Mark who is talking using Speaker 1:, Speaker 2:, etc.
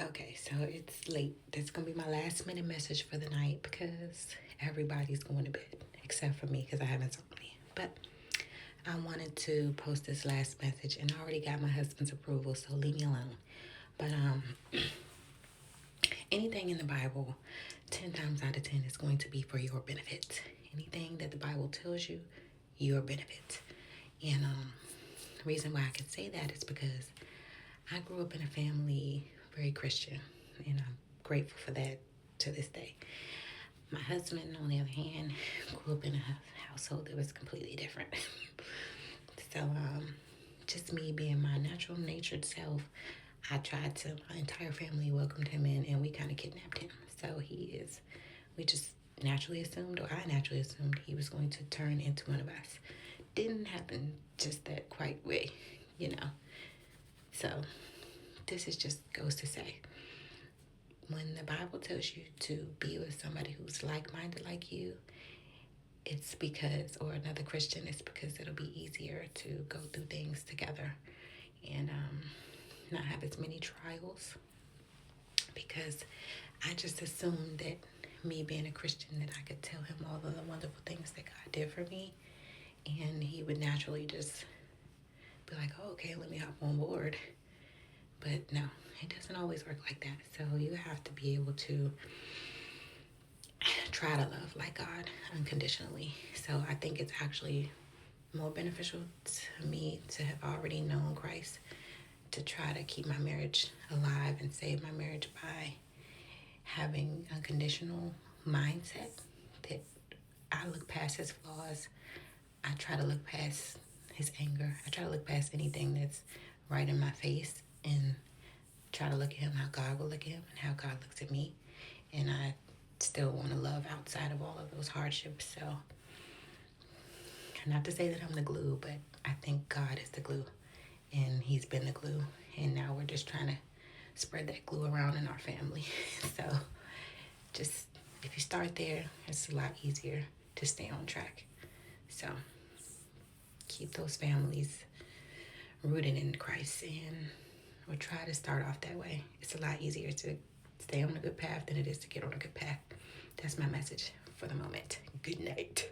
Speaker 1: Okay, so it's late. That's gonna be my last minute message for the night because everybody's going to bed except for me because I haven't told me. But I wanted to post this last message and I already got my husband's approval, so leave me alone. But anything in the Bible, 10 times out of 10 is going to be for your benefit. Anything that the Bible tells you, your benefit. And the reason why I can say that is because I grew up in a family very Christian, and I'm grateful for that to this day. My husband, on the other hand, grew up in a household that was completely different. So, just me being my natural natured self, my entire family welcomed him in and we kind of kidnapped him. So we just naturally assumed, or I naturally assumed, he was going to turn into one of us. Didn't happen just that quite way, you know. So, this is just goes to say, when the Bible tells you to be with somebody who's like-minded like you, it's because, or another Christian, it's because it'll be easier to go through things together and not have as many trials. Because I just assumed that me being a Christian, that I could tell him all of the wonderful things that God did for me, and he would naturally just be like, oh, okay, let me hop on board. But no, it doesn't always work like that. So you have to be able to try to love like God unconditionally. So I think it's actually more beneficial to me to have already known Christ, to try to keep my marriage alive and save my marriage by having unconditional mindset, that I look past his flaws. I try to look past his anger. I try to look past anything that's right in my face and try to look at him how God will look at him and how God looks at me. And I still want to love outside of all of those hardships. So, not to say that I'm the glue, but I think God is the glue. And he's been the glue. And now we're just trying to spread that glue around in our family. So, just if you start there, it's a lot easier to stay on track. So, keep those families rooted in Christ, and we'll try to start off that way. It's a lot easier to stay on a good path than it is to get on a good path. That's my message for the moment. Good night.